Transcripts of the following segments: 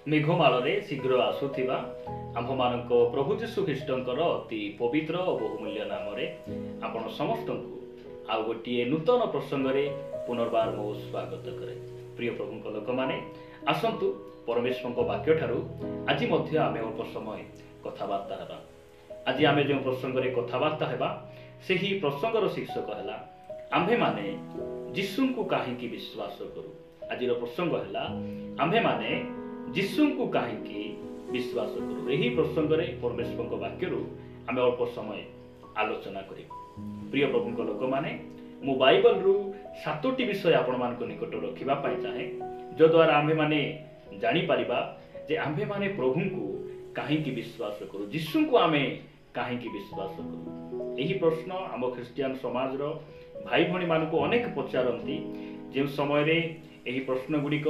मेघमाଳରେ शीघ्र आसुथिबा आम्भमानଙ୍କ प्रभु यीशु ख्रीष्टଙ୍କର ଅତି ପବିତ୍ର ଓ ବହୁମୂଲ୍ୟ ନାମରେ ଆପଣ ସମସ୍ତଙ୍କୁ ଆଉ ଗୋଟିଏ ନୂତନ ପ୍ରସଙ୍ଗରେ ପୁନର୍ବାର ମୋ ସ୍ୱାଗତ କରେ। ପ୍ରିୟ ପ୍ରଭୁଙ୍କ ଲୋକମାନେ ଆସନ୍ତୁ ପରମେଶ୍ୱରଙ୍କ ବାକ୍ୟଠାରୁ ଆଜି ମଧ୍ୟ ଆମେ ଅଳ୍ପ ସମୟ କଥାବାର୍ତ୍ତା ହେବା। ଆଜି ଆମେ ଯେଉଁ ପ୍ରସଙ୍ଗରେ କଥାବାର୍ତ୍ତା ହେବା ସେହି ପ୍ରସଙ୍ଗର ଶୀର୍ଷକ ହେଲା ଆମ୍ଭେମାନେ ଯୀଶୁଙ୍କୁ କାହିଁକି ବିଶ୍ୱାସ କରୁ। ଆଜିର ପ୍ରସଙ୍ଗ ହେଲା ଆମ୍ଭେମାନେ ଯୀଶୁଙ୍କୁ କାହିଁକି ବିଶ୍ୱାସ କରୁ। ଏହି ପ୍ରସଙ୍ଗରେ ପରମେଶ୍ୱରଙ୍କ ବାକ୍ୟରୁ ଆମେ ଅଳ୍ପ ସମୟ ଆଲୋଚନା କରିବୁ। ପ୍ରିୟ ପ୍ରଭୁଙ୍କ ଲୋକମାନେ ମୁଁ ବାଇବଲରୁ 7ଟି ବିଷୟ ଆପଣମାନଙ୍କ ନିକଟରେ ରଖିବା ପାଇଁ ଚାହେଁ, ଯଦ୍ୱାରା ଆମ୍ଭେମାନେ ଜାଣିପାରିବା ଯେ ଆମ୍ଭେମାନେ ପ୍ରଭୁଙ୍କୁ କାହିଁକି ବିଶ୍ୱାସ କରୁ, ଯୀଶୁଙ୍କୁ ଆମେ କାହିଁକି ବିଶ୍ୱାସ କରୁ। ଏହି ପ୍ରଶ୍ନ ଆମ ଖ୍ରୀଷ୍ଟିଆନ ସମାଜର ଭାଇ ଭଉଣୀମାନଙ୍କୁ ଅନେକ ପଚାରନ୍ତି। ଯେଉଁ ସମୟରେ ଏହି ପ୍ରଶ୍ନ ଗୁଡ଼ିକ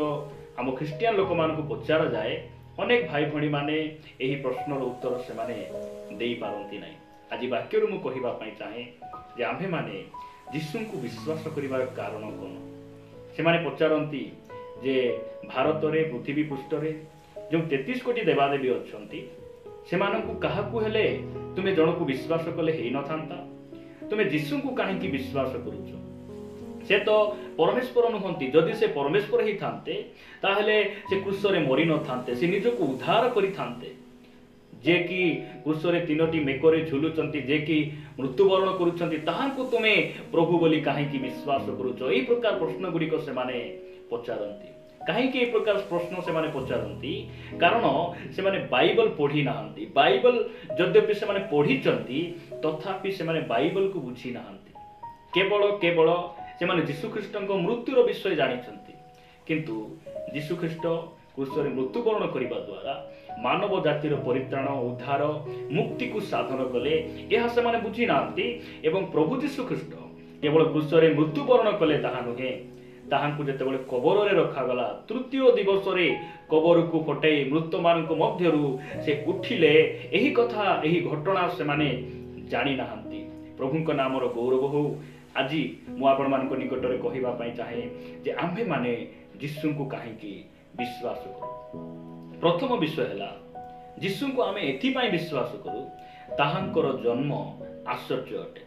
ଆମ ଖ୍ରୀଷ୍ଟିଆନ ଲୋକମାନଙ୍କୁ ପଚରାଯାଏ, ଅନେକ ଭାଇ ଭଉଣୀମାନେ ଏହି ପ୍ରଶ୍ନର ଉତ୍ତର ସେମାନେ ଦେଇପାରନ୍ତି ନାହିଁ। ଆଜି ବାକ୍ୟରୁ ମୁଁ କହିବା ପାଇଁ ଚାହେଁ ଯେ ଆମ୍ଭେମାନେ ଯୀଶୁଙ୍କୁ ବିଶ୍ୱାସ କରିବାର କାରଣ କ'ଣ। ସେମାନେ ପଚାରନ୍ତି ଯେ ଭାରତରେ ପୃଥିବୀ ପୃଷ୍ଠରେ ଯେଉଁ 33 କୋଟି ଦେବାଦେବୀ ଅଛନ୍ତି, ସେମାନଙ୍କୁ କାହାକୁ ହେଲେ ତୁମେ ଜଣକୁ ବିଶ୍ୱାସ କଲେ ହେଇନଥାନ୍ତା? ତୁମେ ଯୀଶୁଙ୍କୁ କାହିଁକି ବିଶ୍ୱାସ କରୁଛ? ସେ ତ ପରମେଶ୍ୱର ନୁହନ୍ତି। ଯଦି ସେ ପରମେଶ୍ୱର ହେଇଥାନ୍ତେ ତାହେଲେ ସେ କ୍ରୁଶରେ ମରି ନଥାନ୍ତେ, ସେ ନିଜକୁ ଉଦ୍ଧାର କରିଥାନ୍ତେ। ଯେ କି କ୍ରୁଶରେ 3ଟି ମେକରେ ଝୁଲୁଛନ୍ତି, ଯେ କି ମୃତ୍ୟୁବରଣ କରୁଛନ୍ତି, ତାହାଙ୍କୁ ତୁମେ ପ୍ରଭୁ ବୋଲି କାହିଁକି ବିଶ୍ୱାସ କରୁଛ? ଏହି ପ୍ରକାର ପ୍ରଶ୍ନ ଗୁଡ଼ିକ ସେମାନେ ପଚାରନ୍ତି। କାହିଁକି ଏହି ପ୍ରକାର ପ୍ରଶ୍ନ ସେମାନେ ପଚାରନ୍ତି? କାରଣ ସେମାନେ ବାଇବଲ ପଢ଼ି ନାହାନ୍ତି। ବାଇବଲ ଯଦ୍ୟପି ସେମାନେ ପଢ଼ିଛନ୍ତି, ତଥାପି ସେମାନେ ବାଇବଲକୁ ବୁଝି ନାହାନ୍ତି। କେବଳ ସେମାନେ ଯୀଶୁଖ୍ରୀଷ୍ଟଙ୍କ ମୃତ୍ୟୁର ବିଷୟ ଜାଣିଛନ୍ତି, କିନ୍ତୁ ଯୀଶୁଖ୍ରୀଷ୍ଟ କ୍ରୁଶରେ ମୃତ୍ୟୁବରଣ କରିବା ଦ୍ୱାରା ମାନବ ଜାତିର ପରିତ୍ରାଣ, ଉଦ୍ଧାର, ମୁକ୍ତିକୁ ସାଧନ କଲେ, ଏହା ସେମାନେ ବୁଝି ନାହାନ୍ତି। ଏବଂ ପ୍ରଭୁ ଯୀଶୁଖ୍ରୀଷ୍ଟ କେବଳ କ୍ରୁଶରେ ମୃତ୍ୟୁବରଣ କଲେ ତାହା ନୁହେଁ, ତାହାଙ୍କୁ ଯେତେବେଳେ କବରରେ ରଖାଗଲା, 3ୟ ଦିବସରେ କବରକୁ ଫଟାଇ ମୃତମାନଙ୍କ ମଧ୍ୟରୁ ସେ ଉଠିଲେ, ଏହି କଥା, ଏହି ଘଟଣା ସେମାନେ ଜାଣି ନାହାନ୍ତି। ପ୍ରଭୁଙ୍କ ନାମର ଗୌରବ ହଉ। ଆଜି ମୁଁ ଆପଣମାନଙ୍କ ନିକଟରେ କହିବା ପାଇଁ ଚାହେଁ ଯେ ଆମ୍ଭେମାନେ ଯୀଶୁଙ୍କୁ କାହିଁକି ବିଶ୍ୱାସ କରୁ। ପ୍ରଥମ ବିଷୟ ହେଲା ଯୀଶୁଙ୍କୁ ଆମେ ଏଥିପାଇଁ ବିଶ୍ୱାସ କରୁ, ତାହାଙ୍କର ଜନ୍ମ ଆଶ୍ଚର୍ଯ୍ୟ ଅଟେ।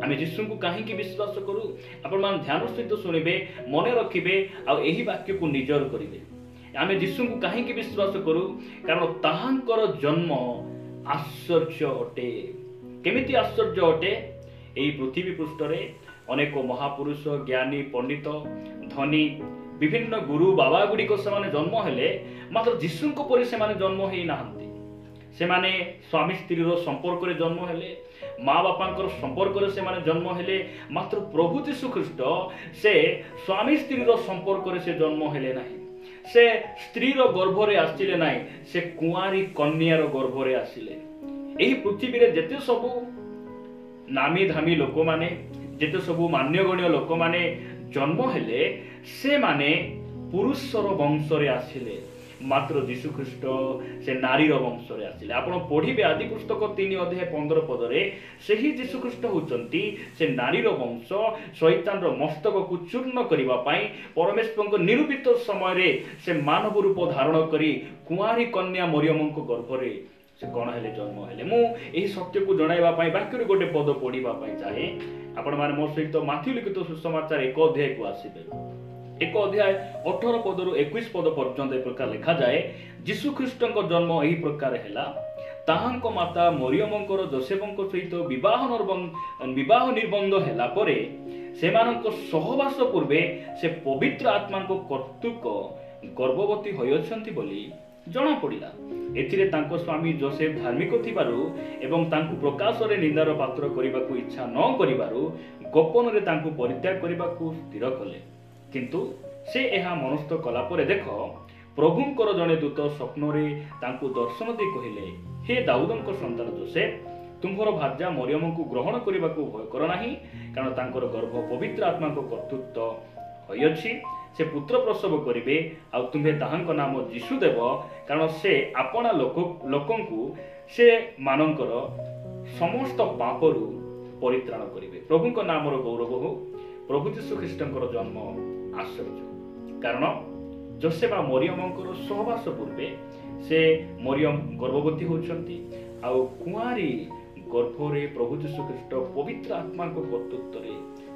ଆମେ ଯୀଶୁଙ୍କୁ କାହିଁକି ବିଶ୍ୱାସ କରୁ? ଆପଣମାନେ ଧ୍ୟାନ ସହିତ ଶୁଣିବେ, ମନେ ରଖିବେ, ଆଉ ଏହି ବାକ୍ୟକୁ ନିଜର କରିବେ। ଆମେ ଯୀଶୁଙ୍କୁ କାହିଁକି ବିଶ୍ୱାସ କରୁ? କାରଣ ତାହାଙ୍କର ଜନ୍ମ ଆଶ୍ଚର୍ଯ୍ୟ ଅଟେ। କେମିତି ଆଶ୍ଚର୍ଯ୍ୟ ଅଟେ? ଏହି ପୃଥିବୀ ପୃଷ୍ଠରେ ଅନେକ ମହାପୁରୁଷ, ଜ୍ଞାନୀ, ପଣ୍ଡିତ, ଧନୀ, ବିଭିନ୍ନ ଗୁରୁ ବାବା ଗୁଡ଼ିକ ସେମାନେ ଜନ୍ମ ହେଲେ, ମାତ୍ର ଯୀଶୁଙ୍କ ପରି ସେମାନେ ଜନ୍ମ ହେଇନାହାନ୍ତି। ସେମାନେ ସ୍ୱାମୀ ସ୍ତ୍ରୀର ସମ୍ପର୍କରେ ଜନ୍ମ ହେଲେ, ମା ବାପାଙ୍କର ସମ୍ପର୍କରେ ସେମାନେ ଜନ୍ମ ହେଲେ, ମାତ୍ର ପ୍ରଭୁ ଯୀଶୁଖ୍ରୀଷ୍ଟ ସେ ସ୍ୱାମୀ ସ୍ତ୍ରୀର ସମ୍ପର୍କରେ ସେ ଜନ୍ମ ହେଲେ ନାହିଁ। ସେ ସ୍ତ୍ରୀର ଗର୍ଭରେ ଆସିଲେ ନାହିଁ, ସେ କୁଆଁରୀ କନ୍ୟାର ଗର୍ଭରେ ଆସିଲେ। ଏହି ପୃଥିବୀରେ ଯେତେ ସବୁ ନାମୀ ଧାମୀ ଲୋକମାନେ, ଯେତେ ସବୁ ମାନ୍ୟଗଣ୍ୟ ଲୋକମାନେ ଜନ୍ମ ହେଲେ, ସେମାନେ ପୁରୁଷର ବଂଶରେ ଆସିଲେ, ମାତ୍ର ଯୀଶୁଖ୍ରୀଷ୍ଟ ସେ ନାରୀର ବଂଶରେ ଆସିଲେ। ଆପଣ ପଢିବେ ଆଦି ପୁସ୍ତକ 3:15 ପଦରେ, ସେହି ଯୀଶୁଖ୍ରୀଷ୍ଟ ହେଉଛନ୍ତି ସେ ନାରୀର ବଂଶ। ଶୈତାନର ମସ୍ତକକୁ ଚୂର୍ଣ୍ଣ କରିବା ପାଇଁ ପରମେଶ୍ୱରଙ୍କ ନିରୂପିତ ସମୟରେ ସେ ମାନବ ରୂପ ଧାରଣ କରି କୁଆଁରୀ କନ୍ୟା ମରିୟମଙ୍କ ଗର୍ଭରେ ସେ କ'ଣ ହେଲେ? ଜନ୍ମ ହେଲେ। ମୁଁ ଏହି ସତ୍ୟକୁ ଜଣାଇବା ପାଇଁ ବାକ୍ୟରୁ ଗୋଟେ ପଦ ପଢିବା ପାଇଁ ଚାହେଁ। ଆପଣମାନେ ମୋ ସହିତ ମାଥ୍ୟୁ ଲିଖିତ ସୁସମାଚାର 1 ଅଧ୍ୟାୟକୁ ଆସିବେ। 1 ଅଧ୍ୟାୟ 18 ପଦରୁ 21 ପଦ ପର୍ଯ୍ୟନ୍ତ ଏ ପ୍ରକାର ଲେଖାଯାଏ, ଯୀଶୁଖ୍ରୀଷ୍ଟଙ୍କ ଜନ୍ମ ଏହି ପ୍ରକାର ହେଲା। ତାହାଙ୍କ ମାତା ମରିୟମଙ୍କର ଯୋସେଫଙ୍କ ସହିତ ବିବାହ ନିର୍ବନ୍ଧ ହେଲା ପରେ ସେମାନଙ୍କ ସହବାସ ପୂର୍ବେ ସେ ପବିତ୍ର ଆତ୍ମାଙ୍କ କର୍ତ୍ତୃକ ଗର୍ଭବତୀ ହୋଇଅଛନ୍ତି ବୋଲି ଜଣାପଡ଼ିଲା। ଏଥିରେ ତାଙ୍କ ସ୍ୱାମୀ ଯୋସେଫ ଧାର୍ମିକ ଥିବାରୁ ଏବଂ ତାଙ୍କୁ ପ୍ରକାଶରେ ନିନ୍ଦାର ପାତ୍ର କରିବାକୁ ଇଚ୍ଛା ନ କରିବାରୁ ଗୋପନରେ ତାଙ୍କୁ ପରିତ୍ୟାଗ କରିବାକୁ ସ୍ଥିର କଲେ। କିନ୍ତୁ ସେ ଏହା ମନସ୍ଥ କଲା ପରେ ଦେଖ, ପ୍ରଭୁଙ୍କର ଜଣେ ଦୂତ ସ୍ୱପ୍ନରେ ତାଙ୍କୁ ଦର୍ଶନ ଦେଇ କହିଲେ, ହେ ଦାଉଦଙ୍କ ସନ୍ତାନ ଯୋସେଫ, ତୁମ୍ଭର ଭାର୍ଯ୍ୟା ମରିୟମଙ୍କୁ ଗ୍ରହଣ କରିବାକୁ ଭୟ କର ନାହିଁ, କାରଣ ତାଙ୍କର ଗର୍ଭ ପବିତ୍ର ଆତ୍ମାଙ୍କ କର୍ତ୍ତୃତ୍ୱ ହୋଇଅଛି। ସେ ପୁତ୍ର ପ୍ରସବ କରିବେ, ଆଉ ତୁମ୍ଭେ ତାହାଙ୍କ ନାମ ଯୀଶୁ ଦେବ, କାରଣ ସେ ଆପଣା ଲୋକଙ୍କୁ ସେ ମାନଙ୍କର ସମସ୍ତ ପାପରୁ ପରିତ୍ରାଣ କରିବେ। ପ୍ରଭୁଙ୍କ ନାମର ଗୌରବ ହଉ। ପ୍ରଭୁ ଯୀଶୁଖ୍ରୀଷ୍ଟଙ୍କର ଜନ୍ମ ଆଶ୍ଚର୍ଯ୍ୟ, କାରଣ जोसेफ आ मरियमଙ୍କର सहवास पूर्वे से मरियम गर्भवती होउछंती आ कुआरी गर्भरे प्रभु यीशु ख्रीष्ट पवित्र आत्मा को कर्तृत्व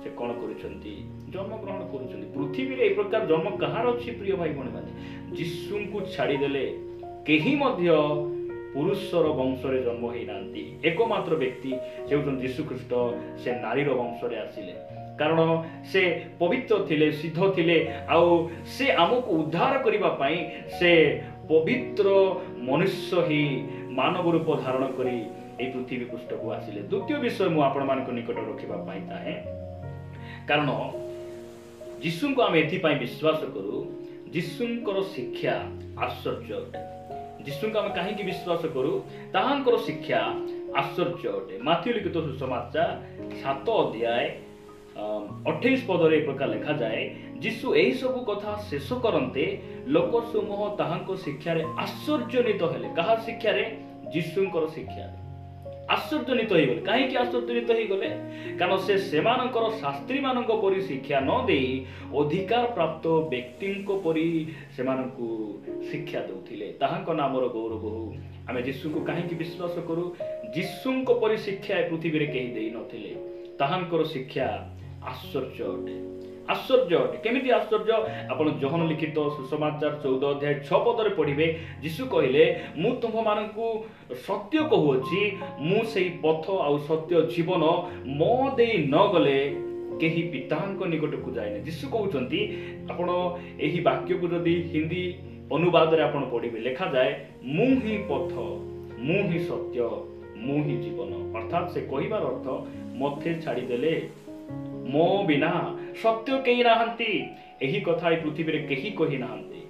से कौन करुछंती जन्म ग्रहण करुछंती। पृथ्वी रे ए प्रकार जन्म कहार अछि प्रिय भाई भणी माने यीशु को छाड़ी देले केही मध्य पुरुषर वंशरे जन्म होई नांती एकमात्र व्यक्ति से होउछन यीशु ख्रीष्ट से नारीर वंशरे आसिले कारण से पवित्र थिले सिद्ध थिले आउ से आमको उद्धार करिबा पई से पवित्र मनुष्य ही मानव रूप धारण करी ए पृथ्वी पृष्ठ को आसिले। द्वितीय विषय मु आपण मान निकट रखिबा पई चाहे कारण यीशु को आम एथि पई विश्वास करू यीशुंकर शिक्षा आश्चर्य अटे। यीशु को आम कहीं विश्वास करू ताहांकर शिक्षा आश्चर्य अटे। माथ्यू लिखित सुसमाचार 7 अध्याय 28 पदरे प्रकार लिखा जाए यीशु एही सब कथा शेष करन्ते लोक समूह ताहांको शिक्षा रे आश्चर्यजनित हेले। कहा शिक्षा रे? यीशुंकर शिक्षा आश्चर्यजनित हो गले। कहीं आश्चर्यजनित हो गले कारण से सेमानकर शास्त्री मानक परि शिक्षा न देई अधिकार प्राप्त व्यक्ति परि सेमानकु शिक्षा देउथिले। ताहांको नामर गौरव हो। आमे यीशु को कहीं विश्वास करू यीशुंको परि शिक्षा पृथ्वी रे केही देई नथिले। ताहांकर शिक्षा आश्चर्य अटे। आश्चर्य अटे केमिति आश्चर्य आपण जोहन लिखित सुसमाचार 14 अध्याय 6 पदरे पढ़िबे यीशु कहिले मु तुम मानकु सत्य कहूची मु सेई पथ आ सत्य जीवन मो देई न गले केही पितांको निकट को जाय नै। यीशु कहउचंती आपण एही वाक्य को जदी हिंदी अनुवाद रे आपण पढ़िबे लेखा जाय मु ही पथ मु ही सत्य मु ही जीवन अर्थात से कहिबार अर्थ मथे छाड़ी देले मो बिना सत्य केही नाहंती। एही कथा ए पृथ्वी रे केही कहि नाहंती।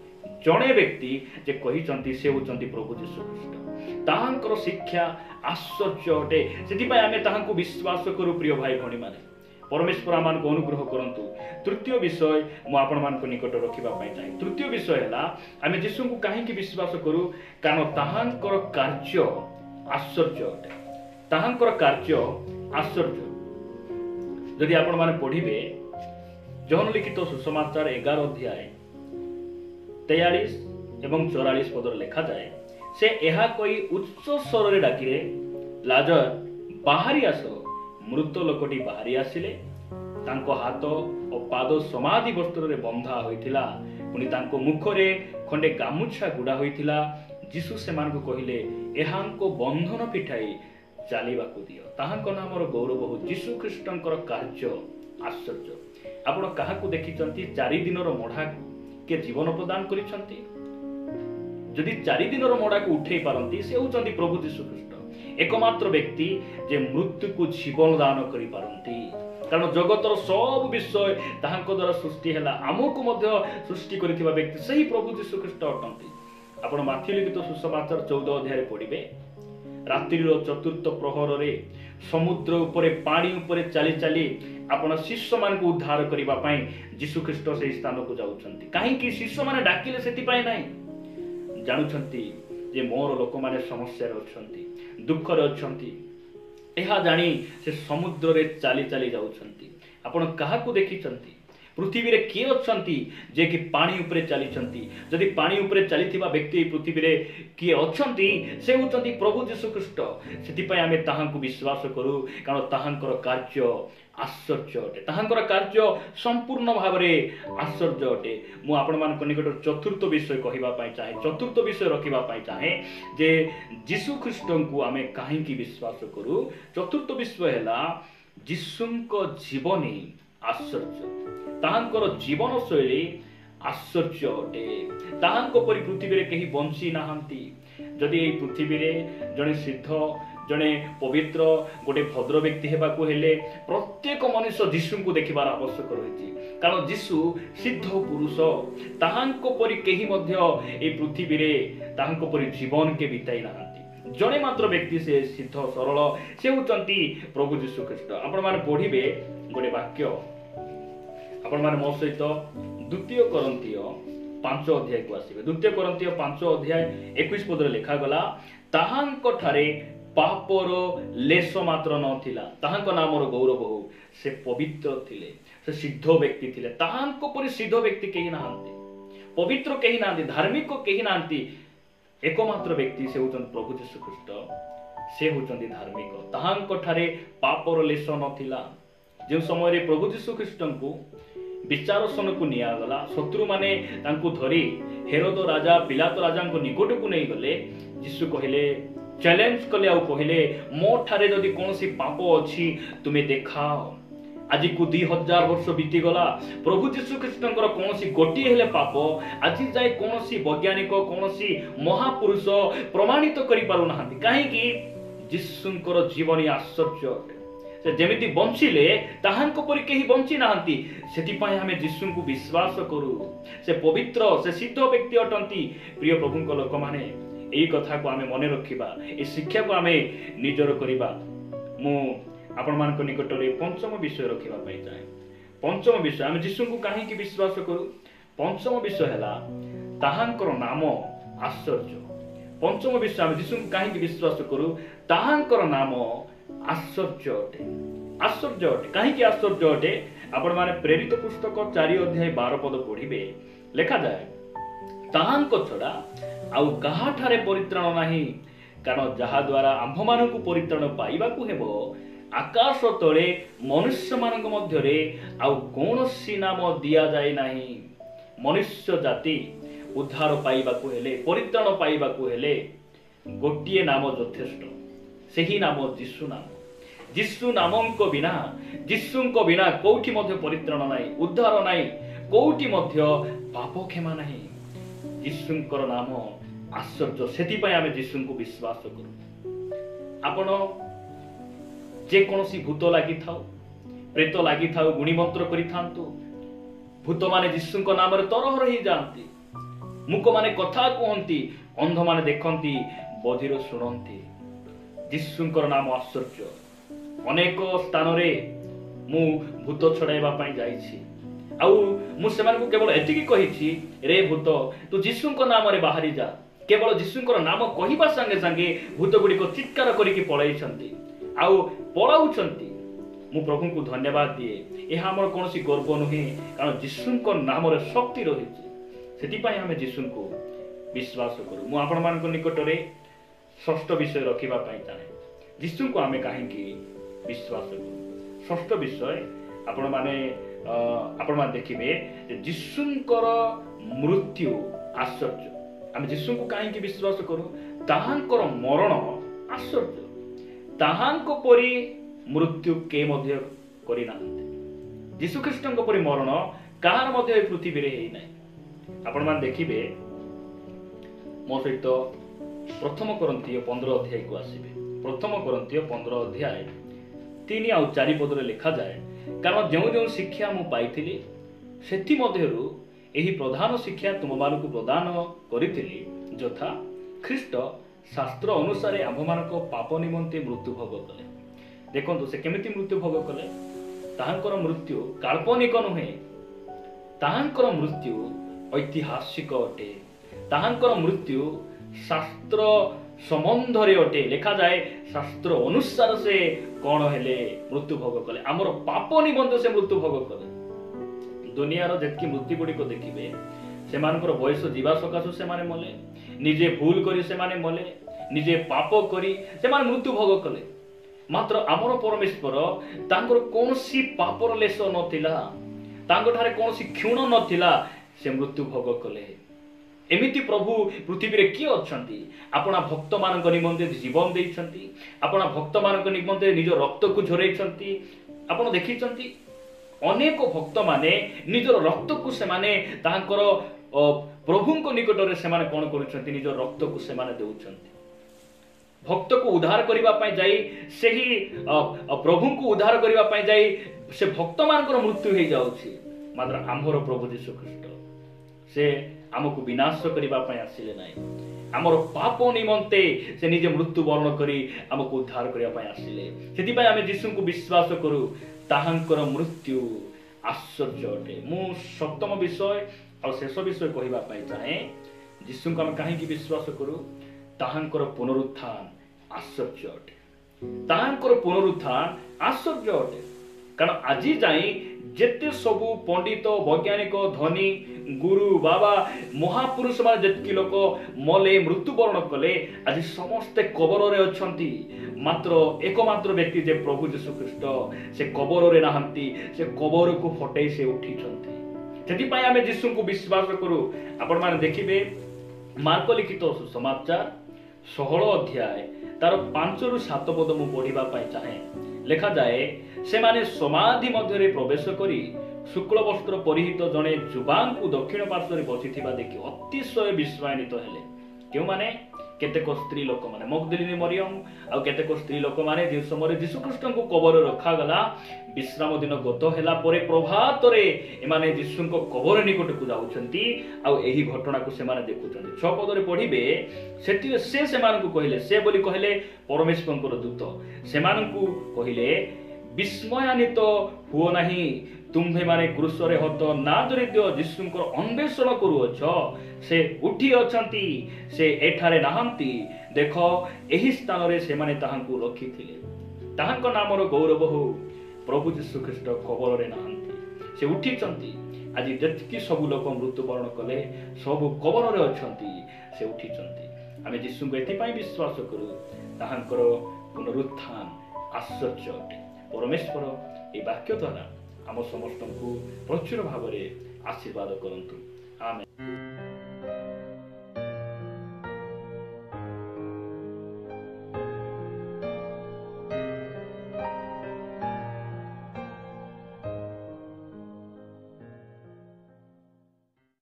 जणे व्यक्ति जे कहिचंती से होचंती प्रभु यीशु ख्रीष्ट। ताहांकर शिक्षा आश्चर्य अटे। सेति पय आमे ताहांको विश्वास करू प्रिय भाई भणी माने। परमेश्वर आमान को अनुग्रह करंतु। तृतीय विषय मु आपण मान को निकट रखिबा पय चाहे। तृतीय विषय हला आमे यीशु को काहे कि विश्वास करू कारण ताहांकर कार्य आश्चर्य अटे। ताहांकर कार्य आश्चर्य यदि आपण माने पढ़िबे जोहन लिखित सुसमाचार 11 अध्याय 43 एवं 44 पदर लिखा जाए से एहा कोई उच्च स्वर रे डाकिले लाजर बाहरी आस। मृत लोकटी बाहरी आसिले तांको हाथ और पाद समाधि वस्त्र रे बंधा होइथिला पुनी तांको मुख रे खंडे गामुछा गुडा होइथिला। यीशु सेमान को कहिले एहांको बंधन पिठाई चालिबा को दियो। ताहांको नामर गौरव हो। यीशु ख्रीष्टंकर कार्य आश्चर्य। आपण काहा को देखिचंती 4 दिनर मोढा के जीवन प्रदान करिसंती। जदि 4 दिनर मोढा को उठेई पारंती से होचंती प्रभु यीशु ख्रीष्ट एकमात्र व्यक्ति जे मृत्यु को जीवन दान करि पारंती। कारण जगतर सब विषय ताहांको द्वारा सृष्टि हैला आमको मध्य सृष्टि करिथिबा व्यक्ति सही प्रभु यीशु ख्रीष्ट अटंती। आपण माथ्यू लिखित सुसमाचार 14 अध्याय रे पढ़िबे रात्रिर चतुर्थ प्रहर रे समुद्र उपरे पानी उपरे चली चली आपण शिष्य मान को उद्धार करिबा पई यीशु ख्रीष्ट से स्थान को जाउछंती। काहे कि शिष्य माने डाकिले सेति पई नाही जानुछंती जे मोर लोक माने समस्या रे अछंती दुख रे अछंती एहा जानी से समुद्र रे चली चली जाउछंती। आपण काहा को देखिछंती पृथ्वी रे किए अछंती जे कि पानी उपरे चली छंती। जदि पानी उपरे चलीथिबा व्यक्ति पृथ्वी रे किए अछंती से होचंती प्रभु यीशु ख्रीष्ट। सेति पय आमे ताहांकु विश्वास करू कारण ताहांकर कार्य आश्चर्य अटे। ताहांकर कार्य संपूर्ण भाव रे आश्चर्य अटे। मु आपण मान निकट चतुर्थ विषय कहिबा पय चाहे चतुर्थ विषय रखिबा पय चाहे जे यीशु ख्रीष्टंकु आमे काहे कि विश्वास करू। चतुर्थ विषय हैला यीशुंको जीवनी आश्चर्य। ताहांकर जीवन शैली आश्चर्य अटे। ताहांको परि पृथ्वी रे केही बंची नाहंती। जदि ए पृथ्वी रे जणे सिद्ध जणे पवित्र गोटे भद्र व्यक्ति हेबा को हेले प्रत्येक मनुष्य यीशु को देखिबार आवश्यक रहिछि कारण यीशु सिद्ध पुरुष। ताहांको परि केही मध्य ए पृथ्वी रे ताहांको परि जीवन के बिताई नाहंती। जणे मात्र व्यक्ति से सिद्ध सरल से होचंती प्रभु यीशु ख्रीष्ट। आपण माने पढिबे गोटे वाक्य आपण माने मो सहित द्वितीय कोरिन्थियो 5 अध्याय को आसीबे। द्वितीय कोरिन्थियो 5 अध्याय 21 पदरे लिखा गला ताहांको ठारे पापर लेस मात्र नथिला। ताहांको नामर गौरव हो। से पवित्र थिले से सिद्ध व्यक्ति थिले। ताहांको परि सिद्ध व्यक्ति केही नाहंती। पवित्र कहीं ना, धार्मिक कहीं ना, एकमात्र व्यक्ति से होचन प्रभु यीशु ख्रीष्ट। से होचन धार्मिक, ताहांको ठारे पापर लेश नथिला। जो समय प्रभु यीशु ख्रीष्ट को विचारसन को निगला, शत्रु माने तांको धरी हेरोद राजा पिलातो राजा को निकट को नहीं गले, यीशु कहले, चैलेंज कले आ कहले, मो ठारे जदि कोनोसी पाप अछि तुमे देखाओ। आज को 2000 वर्ष बीती गला, प्रभु यीशु ख्रीष्टंकर कोनोसी गोटी हेले पाप आज जाय कोनोसी वैज्ञानिक कोनोसी महापुरुष प्रमाणित करि पारु नाहंती। काहे कि यीशुंकर जीवन आश्चर्य अटे। से जेमिति बंचिले ताहांको परि केही बंची नाहंती, सेति पय हमें यीशु को विश्वास करू। से पवित्र, से सिद्ध व्यक्ति अटंती। प्रिय प्रभुंक लोक माने एई कथा को हमें मने रखिबा, ए शिक्षा को हमें निजर करिबा। मु आपण मान निकट में पंचम विषय रखा चाहे। पंचम विषय आम यीशु को कहीं विश्वास करूँ। पंचम विषय है ताहांकर नाम आश्चर्य। पंचम विषय आम यीशु को कहीं विश्वास करूँ, ताहांकर नाम आश्चर्य अटे। आश्चर्य अटे कहीं आश्चर्य अटे। आपण माने प्रेरित पुस्तक 4 अध्याय 12 पद पढ़िबे, लेखा जाए, ताहांको छड़ा आउ कहा ठारे परित्राण नाही, कारण जहा द्वारा आम्भ मानकु परित्राण पाइबाकु हेबो आकाश तले मनुष्य मानक मध्यरे आउ कोनोसी नाम दिया जाय नाही। मनुष्य जाति उद्धार पाइबाकु हेले, परित्राण पाइबाकु हेले गोटिए नाम यथेष्ट, सेही नाम यीशु नाम। यीशु नामको बिना, यीशुको बिना कोठी मध्य परित्राण नाही, उद्धार नाही, कोठी मध्य पाप क्षमा नाही। यीशुंकर नाम आश्चर्य, सेति पय आमे यीशुको विश्वास करू। आपण जे कोनोसी भूत लागि थाउ, प्रेत लागि थाउ, गुणी मंत्र करि थांतु, भूत माने यीशुंको नाम रे तरह रही जानती, मुक माने कथा कहंती, अंध माने देखंती, बधिर सुनंती। यीशुंकर नाम आश्चर्य। अनेक स्थान रे मु भूत छड़ाइबा पई जाईछि, आउ मु सेमान को केवल एतिकी कहिछि, रे भूत तू यीशुंको नाम रे बाहरी जा। केवल यीशुंकर नाम कहिबा संगे संगे भूत गुडी को चित्कार करिकि पळाइछंती, आउ पळाउछंती। मु प्रभु को धन्यवाद दिए। यह हमर कोनोसी गर्व नुहे, कारण यीशुंको नाम रे शक्ति रहिछि। सेति पय हमें यीशु को विश्वास करू। मु आपण मान को निकट रे षष्ठ विषय रखिबा पय चाहे। यीशु को हमें काहेकि विश्वास करू। षष्ठ विषय आपण माने देखिबे जे यीशुंकर मृत्यु आश्चर्य। हम यीशु को काहेकि विश्वास करू, ताहांकर मरण आश्चर्य। ताहांको परि मृत्यु के मध्य करि नाहंती। यीशु ख्रीष्टंको परि मरण काहार मध्य पृथ्वी रे हेइ नै। आपण मान देखिबे मो सहित प्रथम कोरिन्थियो 15 अध्याय को आसीबे। प्रथम कोरिन्थियो 15 अध्याय 3 और 4 पद रे लिखा जाए, कारण जो शिक्षा मु पाइथिली सेथि मध्यरु एही प्रधान शिक्षा तुम मानकु प्रदान करिथिली, यथा ख्रीष्ट शास्त्र अनुसार आम्भमानक पाप निमंते मृत्यु भोग कले। देखंतु से केमिति मृत्यु भोग कले। ताहांकर मृत्यु काल्पनिक नुहे, ताहांकर मृत्यु ऐतिहासिक अटे। ताहांकर मृत्यु शास्त्र संबंध रे अटे। लिखा जाए शास्त्र अनुसार से कौन हेले मृत्यु भोग कले, आमर पाप निमंते से मृत्यु भोग कले। दुनियार जेतकी मृत्यु गुडी को देखिबे, सेमानकर बयस जीवा सकाशु सेमाने मले, निजे भूल करी सेमाने मले, निजे पाप करी सेमाने मृत्यु भोग कले। मात्र आमर परमेश्वर तांकर कोनोसी पापर लेश नथिला, तांकर ठारे कोनोसी क्षुण नथिला, से मृत्यु भोग कले। एमिति प्रभु पृथ्वी रे किए अछंती, आपना भक्त मानक निमंते जीवन देइछंती, आपना भक्त मानक निमंते निज रक्त को झरैछंती। आपण देखिछंती अनेक भक्त माने निजर रक्त को सेमाने तांकर प्रभुंको निकट रे सेमाने कोन करूछंती, निज रक्त को सेमाने देउछंती। भक्त को उद्धार करिबा पय जाई, सेही प्रभु को उद्धार करिबा पय जाई से भक्त मानकर मृत्यु हे जाउछि। मात्र आम्भर प्रभु यीशु ख्रीष्ट से आमको विनाश करिबा पय आसिले नाही, आमर पाप निमंते से निजे मृत्यु वर्ण करी आमको उद्धार करिबा पय आसिले। सेति पय आमे यीशु को विश्वास करू, ताहांकर मृत्यु आश्चर्य अटे। मु सप्तम विषय और शेष विषय कहिबा पय चाहे, यीशु को हम काहेकि विश्वास करू, ताहांकर पुनरुत्थान आश्चर्य अटे। ताहांकर पुनरुत्थान आश्चर्य अटे। कारण आज जाए जेते सबू पंडित वैज्ञानिक धनी गुरु बाबा महापुरुष मान जेतकी लोक मले मृत्युवरण कले आज समस्ते कबर रे अछंती मात्र एकमात्र व्यक्ति जे प्रभु यीशु ख्रीष्ट से कबर रे नाहंती से कबर को फटै से उठिछंती सेति पय आमे यीशु को विश्वास करू आपण माने देखिबे मार्क लिखित सुसमाचार 16 अध्याय तार 5 रु 7 पद मु पढ़िबा पय चाहे लिखा जाए से माने समाधि मध्य प्रवेश करी शुक्ल वस्त्र परिहित जड़े युवा को दक्षिण पार्श्व बसीथिबा देखि अतिशय विस्मयान्वित हेले क्यों माने केतेक स्त्री लोक माने मगदलिनी मरियम आ केतेक स्त्री लोक माने जे समय यीशु ख्रीष्ट को कबर रखा गला विश्राम दिन गत हेला परे प्रभात रे एमाने यीशु को कबर निकट को जाउछंती आ एही घटना को से माने देखुछंती 6 पद रे पढिबे सेति से मान को कहिले से बोली कहले परमेश्वर दूत से मान को कहिले विस्मयान्वित हुओ नहीं तुम्हे माने क्रूसरे हत नाजरेय यीशुंकर अन्वेषण करूअछ से उठी अछंती से एठारे नाहंती देखो एही स्थान रे से माने ताहांकु रखिथिले ताहांक नामर गौरव हो प्रभु यीशु ख्रीष्ट कबर रे नाहंती से उठिचंती आज जतकी सब लोक मृत्युवरण कले सब कबर रे अछंती से उठिचंती आमे यीशु को एथि पय विश्वास करू ताहांकर पुनरुत्थान आश्चर्य अटे परमेश्वर ए वाक्य द्वारा आम समस्त को प्रचुर भाव में आशीर्वाद करंतु।